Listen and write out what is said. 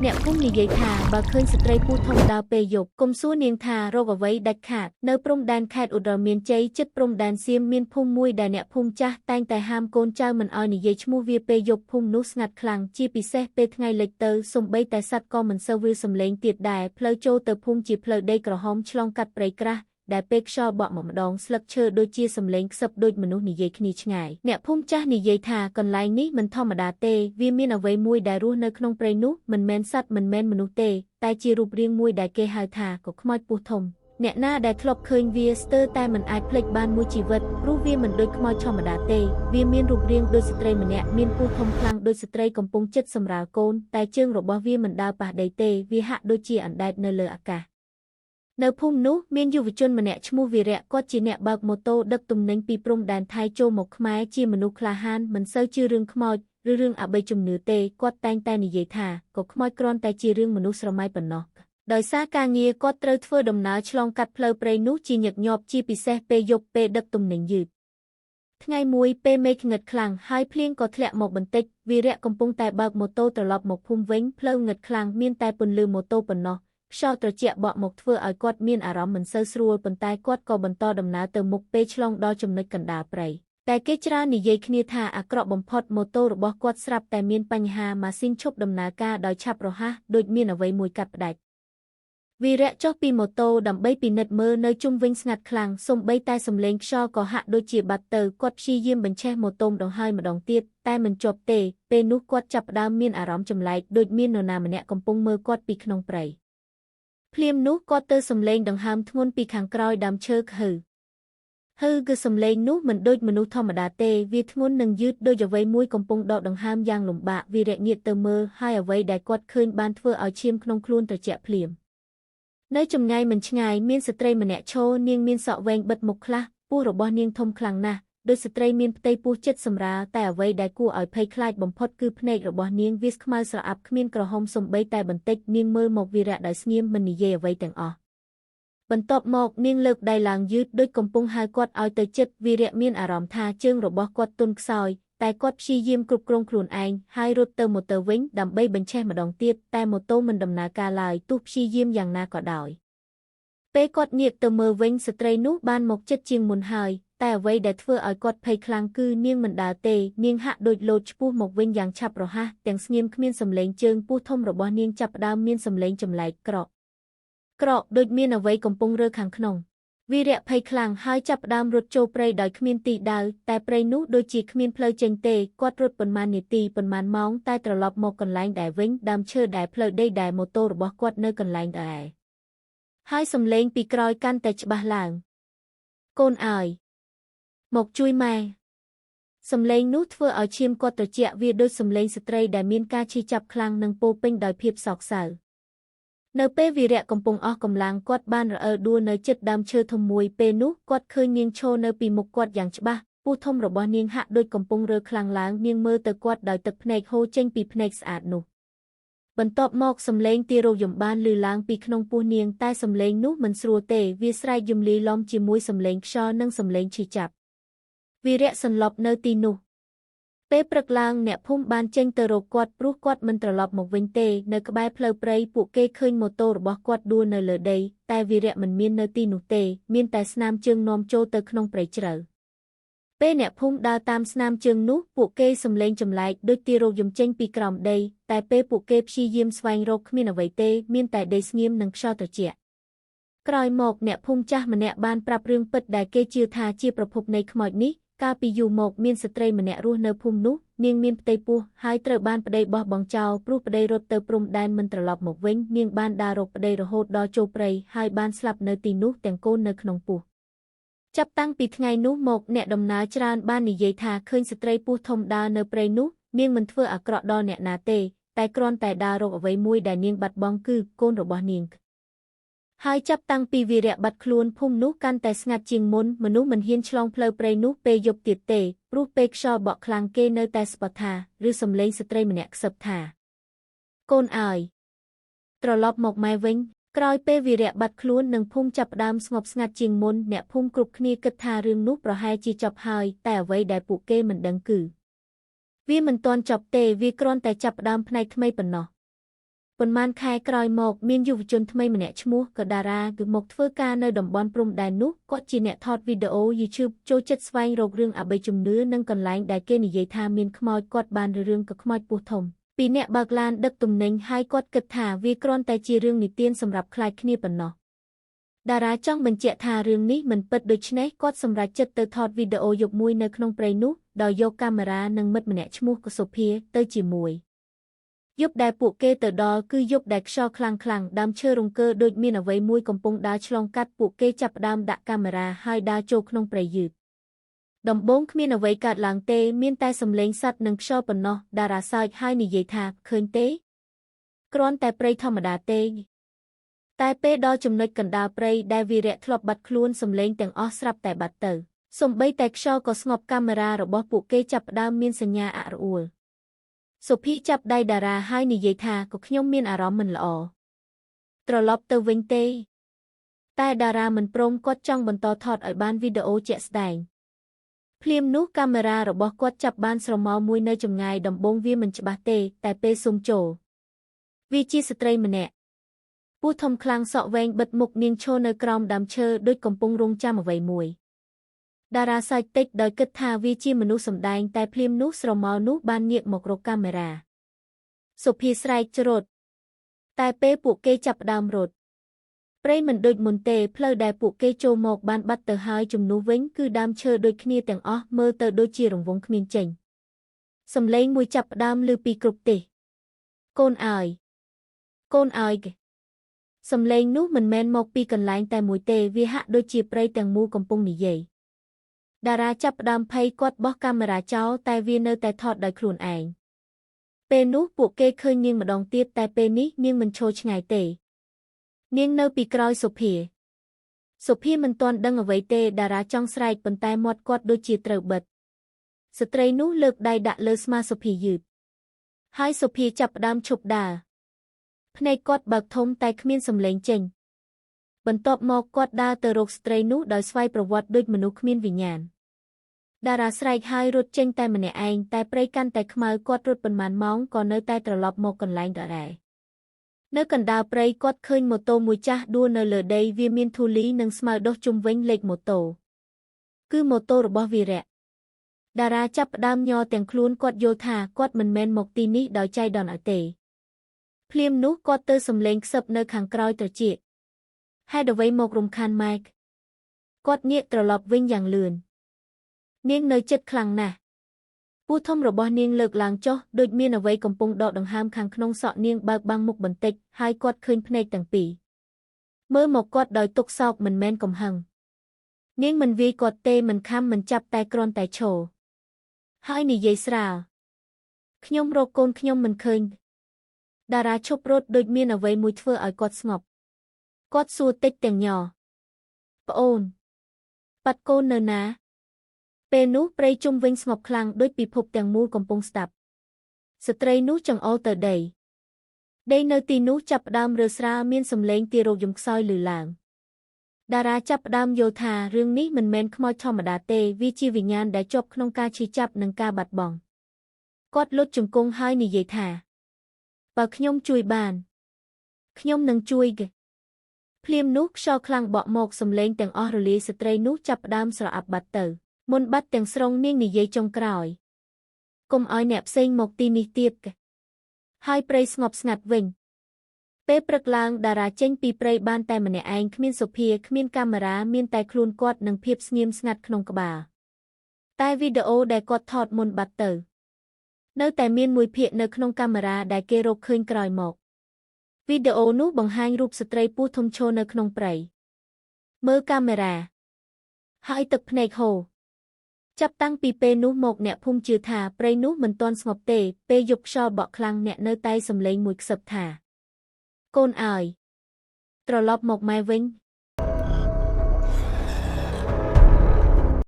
អ្នកភូមិនិយាយថាបើឃើញស្ត្រីពូធំដើរពេលយប់កុំសួរនាងថារកអ្វីដាច់ខាតនៅព្រំដែនខេត្តឧត្តរមានជ័យជិតព្រំដែនសៀមមានភូមិមួយដែលអ្នកភូមិចាស់តែងតែហាមកូនចៅមិនឲ្យនិយាយឈ្មោះវាពេលយប់ភូមិនោះស្ងាត់ខ្លាំងជាពិសេសពេលថ្ងៃលិចទៅសូម្បីតែសត្វក៏មិនសូវវាសំឡេងទៀតដែរផ្លូវចូលទៅភូមិជាផ្លូវដីក្រហមឆ្លងកាត់ព្រៃក្រាស់ដែលពេលខ្យល់បក់មកម្ដងស្លឹកឈើដូចជាសំឡេងខ្សឹបដូចមនុស្សនិយាយគ្នាឆ្ងាយអ្នកភូមិចាស់និយាយថាកន្លែងនេះមិនធម្មតាទេវាមានអ្វីមួយដែលរស់នៅក្នុងព្រៃនោះមិនមែនសត្វមិនមែនមនុស្សទេតែជារូបរាងមួយដែលគេហៅថាកុកខ្មោចពស់ធំអ្នកណាដែលធ្លាប់ឃើញវាស្ទើរតែមិនអាចភ្លេចបានមួយជីវិតព្រោះវាមិនដូចខ្មោចធម្មតាទេវាមានរូបរាងដូចស្ត្រីម្នាក់មានពស់ធំខ្លាំងដូចស្ត្រីកំពុងជិតសម្រាលកូនតែជើងរបស់វាមិនដើរប៉ះដីទេវាហាក់ដូចជាអណ្ដែតនៅលើអាកាសនៅភូមិនោះមានយុវជនម្នាក់ឈ្មោះវីរៈគាត់ជាអ្នកបើកម៉ូតូដឹកទំនិញពីព្រំដែនថៃចូលមកខ្មែរជាមនុស្សក្លាហានមិនសូវជឿរឿងខ្មោចឬរឿងអបិយជំនឿទេគាត់តែងតែនិយាយថាក៏ខ្មោចគ្រាន់តែជារឿងមនុស្សស្រមៃប៉ុណ្ណោះដោយសារការងារគាត់ត្រូវធ្វើដំណើរឆ្លងកាត់ផ្លូវព្រៃនោះជាញឹកញាប់ជាពិសេសពេលយប់ពេលដឹកទំនិញយឺតថ្ងៃមួយពេលមេឃងឹតខ្លាំងហើយភ្លៀងក៏ធ្លាក់មកបន្តិចវីរៈកំពុងតែបើកម៉ូតូត្រឡប់មកភូមិវិញផ្លូវងឹតខ្លាំងមានតែពន្លឺម៉ូតូប៉ុណ្ណោះខ្យល់ត្រជាក់បក់មកធ្វើឲ្យគាត់មានអារម្មណ៍មិនសូវស្រួលប៉ុន្តែគាត់ក៏បន្តដំណើរទៅមុខពេលឆ្លងដល់ចំណុចកណ្ដាលព្រៃតែគេច្រើននិយាយគ្នាថាអាក្រក់បំផុតម៉ូតូរបស់គាត់ស្រាប់តែមានបញ្ហាម៉ាស៊ីនឈប់ដំណើរការដោយឆាប់រហ័សដូចមានអ្វីមួយកាត់ផ្ដាច់វីរៈចុះពីម៉ូតូដើម្បីពិនិត្យមើលនៅជុំវិញស្ងាត់ខ្លាំងសូម្បីតែសំឡេងខ្យល់ក៏ហាក់ដូចជាបាត់ទៅគាត់ព្យាយាមបញ្ឆេះម៉ូតូម្ដងហើយម្ដងទៀតតែមិនជាប់ទេពេលនោះគាត់ចាប់ផ្ដើមមានអារម្មណ៍ចម្លែកដូចមាននរណាម្នាក់កំពុងមើលគាត់ពីក្នុងព្រៃភ្លាមនោះគាត់ទៅសំឡេងដង្ហើមធ្ងន់ពីខាងក្រោយដើមឈើហឺគឺសំឡេងនោះមិនដូចមនុស្សធម្មតាទេវាធ្ងន់និងយឺតដូចអ្វីមួយកំពុងដកដង្ហើមយ៉ាងលំបាកវីរៈងាកទៅមើលហើយអ្វីដែលគាត់ឃើញបានធ្វើឲ្យឈាមក្នុងខ្លួនត្រជាក់ភ្លាមនៅចម្ងាយមិនឆ្ងាយមានស្ត្រីម្នាក់ឈរនាងមានសក់វែងបិទមុខខ្លះពោះរបស់នាងធំខ្លាំងណាស់ដោយស្ត្រីមានផ្ទៃពោះជិតសម្រាលតែអ្វីដែលគួរឲ្យភ័យខ្លាចបំផុតគឺភ្នែករបស់នាងវាខ្មៅស្រអាប់គ្មានក្រហមសូម្បីតែបន្តិចនាងមើលមកវីរៈដោយស្ងៀមមិននិយាយអ្វីទាំងអស់បន្ទាប់មកនាងលើកដៃឡើងយឺតដូចកំពុងហៅគាត់ឲ្យទៅជិតវីរៈមានអារម្មណ៍ថាជើងរបស់គាត់ទន់ខ្សោយតែគាត់ព្យាយាមគ្រប់គ្រងខ្លួនឯងហើយរត់ទៅម៉ូតូវិញដើម្បីបញ្ឆេះម្ដងទៀតតែម៉ូតូមិនដំណើរការឡើយទោះព្យាយាមយ៉ាងណាក៏ដោយពេលគាត់ងាកទៅមើលវិញស្ត្រីនោះបានមកជិតជាងមុនហើយតែអ្វីដែលធ្វើឲ្យគាត់ភ័យខ្លាំងគឺនាងមិនដើរទេនាងហាក់ដូចលោតឆ្ពោះមកវិញយ៉ាងឆាប់រហ័សទាំងស្ងៀមគ្មានសំឡេងជើងពស់ធំរបស់នាងចាប់ផ្ដើមមានសំឡេងចម្លែកក្រក់ដូចមានអ្វីកំពុងរើខាងក្នុងវីរៈភ័យខ្លាំងហើយចាប់ផ្ដើមរត់ចូលព្រៃដោយគ្មានទីដៅតែព្រៃនោះដូចជាគ្មានផ្លូវចេញទេគាត់រត់ប៉ុន្មាននាទីប៉ុន្មានម៉ោងតែត្រឡប់មកកន្លែងដែលវិញដើមឈើដែលផ្លូវដីដែលម៉ូតូរបស់គាត់នៅកន្លែងដែរហើយសំឡេងពីក្រោយកាន់តែច្បាស់ឡើងកូនអើយមកជួយម៉ែសំឡេងនោះធ្វើឲ្យឈាមគាត់ត្រជាក់វាដូចសំឡេងស្ត្រីដែលមានការឈឺចាប់ខ្លាំងនិងពោពេញដោយភាពសោកសៅនៅពេលវីរៈកំពុងអស់កម្លាំងគាត់បានរអិលដួលនៅជិតដើមឈើធំមួយពេលនោះគាត់ឃើញនាងឈរនៅពីមុខគាត់យ៉ាងច្បាស់ពស់ធំរបស់នាងហាក់ដូចកំពុងរើខ្លាំងឡើងនាងមើលទៅគាត់ដោយទឹកភ្នែកហូរចេញពីភ្នែកស្អាតនោះបន្ទាប់មកសំឡេងទារោគយំបានឮឡើងពីក្នុងពោះនាងតែសំឡេងនោះមិនស្រួលទេវាស្រែកយំលាយឡំជាមួយសំឡេងខ្យល់និងសំឡេងឈឺចាប់វីរៈសន្លប់នៅទីនោះពេលព្រឹកឡើងអ្នកភូមិបានចេញទៅរកគាត់ព្រោះគាត់មិនត្រឡប់មកវិញទេនៅក្បែរផ្លូវព្រៃពួកគេឃើញម៉ូតូរបស់គាត់ដួលនៅលើដីតែវីរៈមិនមាននៅទីនោះទេមានតែស្នាមជើងនាំចូលទៅក្នុងព្រៃជ្រៅពេលអ្នកភូមិដើរតាមស្នាមជើងនោះពួកគេសំឡេងចម្លែកដូចទារោគយំចេញពីក្រោមដីតែពេលពួកគេព្យាយាមស្វែងរកគ្មានអ្វីទេមានតែដីស្ងៀមនិងខ្យល់ត្រជាក់ក្រោយមកអ្នកភូមិចាស់ម្នាក់បានប្រាប់រឿងពិតដែលគេជឿថាជាប្រភពនៃខ្មោចនេះកាលពីយូរមកមានស្ត្រីម្នាក់រស់នៅភូមិនោះនាងមានផ្ទៃពោះហើយត្រូវបានប្តីបោះបង់ចោលព្រោះប្តីរត់ទៅព្រំដែនមិនត្រឡប់មកវិញនាងបានដើររកប្តីរហូតដល់ចូលព្រៃហើយបានស្លាប់នៅទីនោះទាំងកូននៅក្នុងពោះចាប់តាំងពីថ្ងៃនោះមកអ្នកដំណើរច្រើនបាននិយាយថាឃើញស្ត្រីពោះធំដើរនៅព្រៃនោះនាងមិនធ្វើអាក្រក់ដល់អ្នកណាទេតែគ្រាន់តែដើររកអ្វីមួយដែលនាងបាត់បង់គឺកូនរបស់នាងហើយចាប់តាំងពីវីរៈបាត់ខ្លួនភូមិនោះកាន់តែស្ងាត់ជាងមុនមនុស្សមិនហ៊ានឆ្លងផ្លូវព្រៃនោះពេលយប់ទៀតទេព្រោះពេលខ្យល់បក់ខ្លាំងគេនៅតែស្បត់ថាឬសំឡេងស្ត្រីម្នាក់ខ្សឹបថាកូនអើយត្រឡប់មកម៉ែវិញក្រោយពេលវីរៈបាត់ខ្លួននិងភូមិចាប់ផ្ដើមស្ងប់ស្ងាត់ជាងមុនអ្នកភូមិគ្រប់គ្នាគិតថារឿងនោះប្រហែលជាចប់ហើយតែអ្វីដែលពួកគេមិនដឹងគឺវាមិនទាន់ចប់ទេវាគ្រាន់តែចាប់ផ្ដើមផ្នែកថ្មីប៉ុណ្ណោះ ប៉ុន្មានខែក្រោយមកមានយុវជនថ្មីម្នាក់ឈ្មោះកដារ៉ាគឺមកធ្វើការនៅតំបន់ព្រំដែននោះគាត់ជាអ្នកថតវីដេអូ YouTube ចូលចិត្តស្វែងរករឿងអបិយជំនឿនិងកន្លែងដែលគេនិយាយថាមានខ្មោចគាត់បានរឿងក៏ខ្មោចពស់ធំពីអ្នកបើកឡានដឹកទំនិញហើយគាត់គិតថាវាគ្រាន់តែជារឿងនិទានសម្រាប់ខ្លាចគ្នាប៉ុណ្ណោះតារាចង់បញ្ជាក់ថារឿងនេះមិនពិតដូច្នេះគាត់សម្រេចចិត្តទៅថតវីដេអូយប់មួយនៅក្នុងព្រៃនោះដោយយកកាមេរ៉ានិងមិត្តម្នាក់ឈ្មោះកសុភាទៅជាមួយយប់ដែលពួកគេទៅដល់គឺយប់ដែលខ្យល់ខ្លាំងៗដើមឈើរង្គើដូចមានអ្វីមួយកំពុងដើរឆ្លងកាត់ពួកគេចាប់ផ្ដើមដាក់កាមេរ៉ាហើយដើរចូលក្នុងព្រៃយឺតដំបូងគ្មានអ្វីកើតឡើងទេមានតែសំឡេងសត្វនិងខ្យល់ប៉ុណ្ណោះតារាសើចហើយនិយាយថាឃើញទេគ្រាន់តែព្រៃធម្មតាទេតែពេលដល់ចំណុចកណ្ដាលព្រៃដែលវីរៈធ្លាប់បាត់ខ្លួនសំឡេងទាំងអស់ស្រាប់តែបាត់ទៅសូម្បីតែខ្យល់ក៏ស្ងប់កាមេរ៉ារបស់ពួកគេចាប់ផ្ដើមមានសញ្ញាអរអួលសុភីចាប់ដៃតារាហើយនិយាយថាក៏ខ្ញុំមានអារម្មណ៍មិនល្អត្រឡប់ទៅវិញទេតែតារាមិនព្រមគាត់ចង់បន្តថតឲ្យបានវីដេអូជាក់ស្ដែងភ្លាមនោះកាមេរ៉ារបស់គាត់ចាប់បានស្រមោលមួយនៅចម្ងាយដំបូងវាមិនច្បាស់ទេតែពេលស៊ូមចូលវាជាស្ត្រីម្នាក់ពស់ធំខ្លាំងសក់វែងបិទមុខនាងឈរនៅក្រោមដើមឈើដូចកំពុងរង់ចាំអ្វីមួយតារាសើចតិចដោយគិតថាវាជាមនុស្សសម្ដែងតែភ្លាមនោះស្រមោលនោះបានងាកមករកកាមេរ៉ាសុភាស្រែកច្រត់តែពេលពួកគេចាប់ផ្ដើមរត់ព្រៃមិនដូចមុនទេផ្លូវដែលពួកគេចូលមកបានបាត់ទៅហើយជំនួសវិញគឺដើមឈើដូចគ្នាទាំងអស់មើលទៅដូចជារង្វង់គ្មានចេញសំឡេងមួយចាប់ផ្ដើមឮពីគ្រប់ទេសកូនអើយកូនអើយសំឡេងនោះមិនមែនមកពីកន្លែងតែមួយទេវាហាក់ដូចជាព្រៃទាំងមូលកំពុងនិយាយតារាចាប់ផ្ដើមភ័យគាត់បោះកាមេរ៉ាចោលតែវានៅតែថតដោយខ្លួនឯងពេលនោះពួកគេឃើញនាងម្ដងទៀតតែពេលនេះនាងមិនឈរឆ្ងាយទេនាងនៅពីក្រោយសុភាមិនទាន់ដឹងអ្វីទេតារាចង់ស្រែកប៉ុន្តែមាត់គាត់ដូចជាត្រូវបិទស្ត្រីនោះលើកដៃដាក់លើស្មាសុភាយឺតហើយសុភាចាប់ផ្ដើមឈប់ដើរភ្នែកគាត់បើកធំតែគ្មានសំឡេងចេញបន្ទាប់មកគាត់ដើរទៅរកស្ត្រីនោះដោយស្វ័យប្រវត្តិដូចមនុស្សគ្មានវិញ្ញាណតារាស្រែកហើយរត់ចេញតែម្នាក់ឯងតែព្រៃកាន់តែខ្មៅគាត់រត់ប៉ុន្មានម៉ោងក៏នៅតែត្រឡប់មកកន្លែងដដែលនៅកណ្ដាលព្រៃគាត់ឃើញម៉ូតូមួយចាស់ដួលនៅលើដីវាមានធូលីនិងស្មៅដុះជុំវិញលេខម៉ូតូគឺម៉ូតូរបស់វីរៈតារាចាប់ផ្ដើមញ័រទាំងខ្លួនគាត់យល់ថាគាត់មិនមែនមកទីនេះដោយចៃដន្យឲ្យទេភ្លាមនោះគាត់ទៅសំឡេងខ្សឹបនៅខាងក្រោយត្រចៀកហេតុអ្វីមករំខានម៉ែកគាត់ងាកត្រឡប់វិញយ៉ាងលឿននាងនៅចិត្តខ្លាំងណាស់ពស់ធំរបស់នាងលើកឡើងចុះដូចមានអ្វីកំពុងដកដង្ហើមខាងក្នុងសក់នាងបើកបាំងមុខបន្តិចហើយគាត់ឃើញភ្នែកទាំងពីរមើលមកគាត់ដោយទុក្ខសោកមិនមែនកំហឹងនាងមិនវាយគាត់ទេមិនខំមិនចាប់តែគ្រាន់តែឈរហើយនិយាយស្រាលខ្ញុំរកកូនខ្ញុំមិនឃើញតារាឈប់រត់ដូចមានអ្វីមួយធ្វើឲ្យគាត់ស្ងប់គាត់សួរតិចទាំងញ័រប្អូនបាត់កូននៅណាពេលនោះព្រៃជុំវិញស្ងប់ខ្លាំងដូចពិភពទាំងមូលកំពុងស្ដាប់ស្ត្រីនោះចង្អុលទៅដីនៅទីនោះចាប់ផ្ដើមរើស្រាលមានសំឡេងទារោគយំខ្សោយឮឡើងតារាចាប់ផ្ដើមយល់ថារឿងនេះមិនមែនខ្មោចធម្មតាទេវាជាវិញ្ញាណដែលជាប់ក្នុងការឈឺចាប់និងការបាត់បង់គាត់លុតជង្គង់ហើយនិយាយថាបើខ្ញុំជួយបានខ្ញុំនឹងជួយភ្លាមនោះខ្យល់ខ្លាំងបក់មកសំឡេងទាំងអស់រលាយស្ត្រីនោះចាប់ផ្ដើមស្រអាប់បាត់ទៅមុនបាត់ទាំងស្រុងនាងនិយាយចុងក្រោយកុំឲ្យអ្នកផ្សេងមកទីនេះទៀតហើយព្រៃស្ងប់ស្ងាត់វិញពេលព្រឹកឡើងតារាចេញពីព្រៃបានតែម្នាក់ឯងគ្មានសុភាគ្មានកាមេរ៉ាមានតែខ្លួនគាត់និងភាពស្ងៀមស្ងាត់ក្នុងក្បាលតែវីដេអូដែលគាត់ថតមុនបាត់ទៅនៅតែមានមួយភាគនៅក្នុងកាមេរ៉ាដែលគេរកឃើញក្រោយមកវីដេអូនោះបង្ហាញរូបស្ត្រីពស់ធំឈរនៅក្នុងព្រៃមើលកាមេរ៉ាហើយទឹកភ្នែកហូរចាប់តាំងពីពេលនោះមកអ្នកភូមិជឿថាព្រៃនោះមិនទាន់ស្ងប់ទេពេលយប់ខ្យល់បក់ខ្លាំងអ្នកនៅតែសំឡេងមួយខ្សឹបថាកូនអើយត្រឡប់មកម៉ែវិញ